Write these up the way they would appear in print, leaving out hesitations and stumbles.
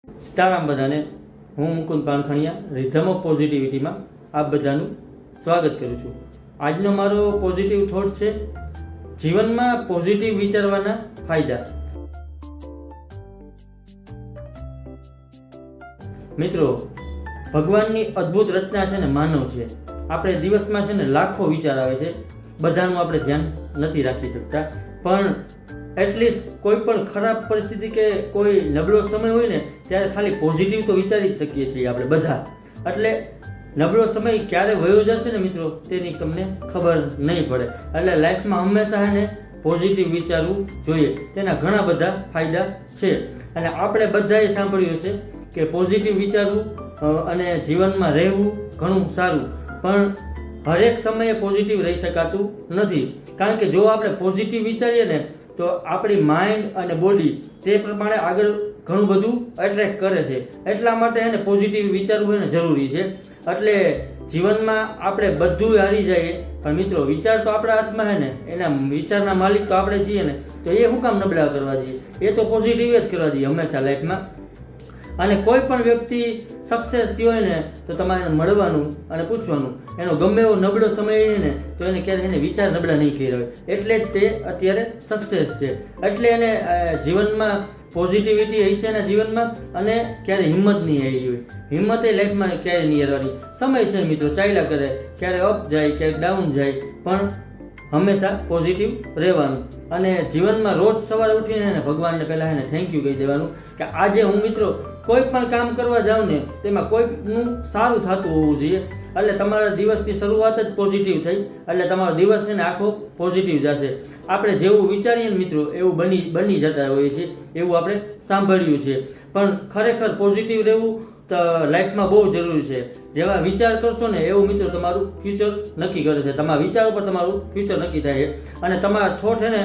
સીતારામ બધાને. હું Mukund પાનખણિયા rhythm of પોઝિટિવિટીમાં આપ બધાનું સ્વાગત કરું છું. આજનો મારો પોઝિટિવ થોટ છે જીવનમાં પોઝિટિવ વિચારવાના ફાયદા. મિત્રો, ભગવાનની અદ્ભુત રચના છે ને માનવ છે. આપણે દિવસમાં છે ને લાખો વિચાર આવે છે, બધાનું આપણે ધ્યાન નથી રાખી શકતા, પણ એટલીસ્ટ કોઈ પણ ખરાબ પરિસ્થિતિ કે કોઈ નબળો સમય હોય ને ત્યારે ખાલી પોઝિટિવ તો વિચારી જ શકીએ છીએ આપણે બધા. એટલે નબળો સમય ક્યારે વયો જશે ને મિત્રો તેની તમને ખબર નહીં પડે. એટલે લાઈફમાં હંમેશા એને પોઝિટિવ વિચારવું જોઈએ. તેના ઘણા બધા ફાયદા છે અને આપણે બધાએ સાંભળ્યું છે કે પોઝિટિવ વિચારવું અને જીવનમાં રહેવું ઘણું સારું, પણ હરેક સમયે પોઝિટિવ રહી શકાતું નથી. કારણ કે જો આપણે પોઝિટિવ વિચારીએ ને તો આપણી માઇન્ડ અને બોડી તે પ્રમાણે આગળ ઘણું બધું એટ્રેક્ટ કરે છે. એટલા માટે એને પોઝિટિવ વિચારવું એને જરૂરી છે. એટલે જીવનમાં આપણે બધું હારી જઈએ, પણ મિત્રો વિચાર તો આપણા હાથમાં છે ને, એના વિચારના માલિક તો આપણે છીએ ને, તો એ શું કામ નબળા કરવા જઈએ? એ તો પોઝિટિવ જ કરવા જોઈએ હંમેશા લાઈફમાં. અને કોઈ પણ વ્યક્તિ સક્સેસ થયો હોય ને તો તમારે મળવાનું અને પૂછવાનું, એનો ગમે એવો નબળો સમય હોય ને તો એને ક્યારે એને વિચાર નબળા નહીં કર્યા હોય, એટલે જ તે અત્યારે સક્સેસ છે. એટલે એને જીવનમાં પોઝિટિવિટી હોય છે એના જીવનમાં, અને ક્યારે હિંમત નહીં આવી હોય. હિંમત એ લાઈફમાં ક્યારે નહીં હારવાની. સમય છે મિત્રો, ચાલ્યા કરે, ક્યારે અપ જાય ક્યારેક ડાઉન જાય, પણ હંમેશા પોઝિટિવ રહેવાનું. અને જીવનમાં રોજ સવારે ઉઠીને એને ભગવાનને પહેલાં એને થેન્ક યુ કહી દેવાનું કે આજે હું મિત્રો કોઈ પણ કામ કરવા જાઉં ને તેમાં કોઈનું સારું થતું હોવું જોઈએ. એટલે તમારા દિવસની શરૂઆત જ પોઝિટિવ થઈ, એટલે તમારો દિવસ છે ને આખો પોઝિટિવ જશે. આપણે જેવું વિચારીએ ને મિત્રો એવું બની જતા હોઈએ છીએ, એવું આપણે સાંભળ્યું છે. પણ ખરેખર પોઝિટિવ રહેવું તો લાઈફમાં બહુ જરૂરી છે. જેવા વિચાર કરશો ને એવું મિત્રો તમારું ફ્યુચર નક્કી કરે છે. તમારા વિચાર ઉપર તમારું ફ્યુચર નક્કી થાય છે. અને તમારા થોટ છે ને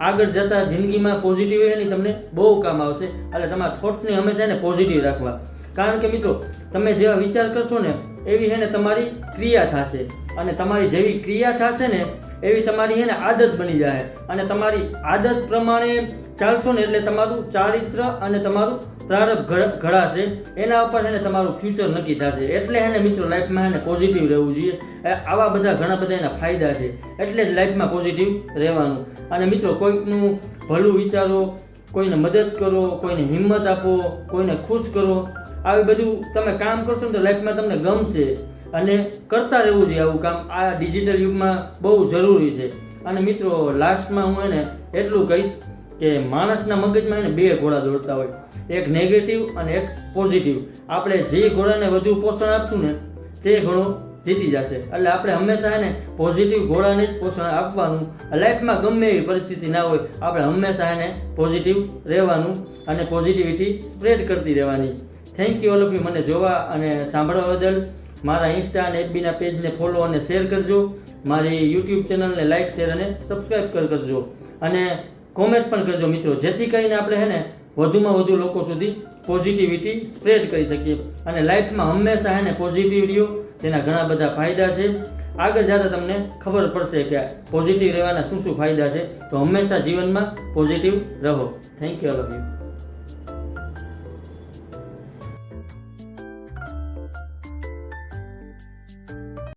આગળ જતા જિંદગીમાં પોઝિટિવ એની તમને બહુ કામ આવશે. એટલે તમારા થોટને હંમેશા એને પોઝિટિવ રાખવા. કારણ કે મિત્રો તમે જેવા વિચાર કરશો ને એવી છે ને તમારી ક્રિયા થશે, અને તમારી જેવી ક્રિયા થશે ને એવી તમારી છે ને આદત બની જાય. અને તમારી આદત પ્રમાણે ચાલશો ને એટલે તમારું ચારિત્ર અને તમારું પ્રારબ્ધ ઘડાશે. એના ઉપર છે ને તમારું ફ્યુચર નક્કી થશે. એટલે એને મિત્રો લાઈફમાં એને પોઝિટિવ રહેવું જોઈએ. આવા બધા ઘણા બધા એના ફાયદા છે, એટલે જ લાઈફમાં પોઝિટિવ રહેવાનું. અને મિત્રો કોઈકનું ભલું વિચારો, કોઈને મદદ કરો, કોઈને હિંમત આપો, કોઈને ખુશ કરો. આવી બધું તમે કામ કરશો ને તો લાઈફમાં તમને ગમશે, અને કરતા રહેવું જોઈએ આવું કામ. આ ડિજિટલ યુગમાં બહુ જરૂરી છે. અને મિત્રો લાસ્ટમાં હું એને એટલું કહીશ કે માણસના મગજમાં એને બે ઘોડા દોડતા હોય, એક નેગેટિવ અને એક પોઝિટિવ. આપણે જે ઘોડાને વધુ પોષણ આપશું ને તે ઘોડો જીતી જશે. એટલે આપણે હંમેશા એને પોઝિટિવ ઘોડાને જ પોષણ આપવાનું. લાઈફમાં ગમે એવી પરિસ્થિતિ ના હોય, આપણે હંમેશા એને પોઝિટિવ રહેવાનું અને પોઝિટિવિટી સ્પ્રેડ કરતી રહેવાની. Thank you all of you. મને જોવા અને સાંભળવા બદલ મારા ઇન્સ્ટા અને એફબીના પેજને ફોલો અને શેર કરજો. મારી યુટ્યુબ ચેનલને લાઇક, શેર અને સબસ્ક્રાઈબ કરજો. અને કોમેન્ટ પણ કરજો મિત્રો, જેથી કરીને આપણે છે ને વધુમાં વધુ લોકો સુધી પોઝિટિવિટી સ્પ્રેડ કરી શકીએ. અને લાઈફમાં હંમેશા એને પોઝિટિવ રહ્યો, તેના ઘણા બધા ફાયદા છે. આગળ જતાં તમને ખબર પડશે કે પોઝિટિવ રહેવાના શું શું ફાયદા છે. તો હંમેશા જીવનમાં પોઝિટિવ રહો. Thank you all of you.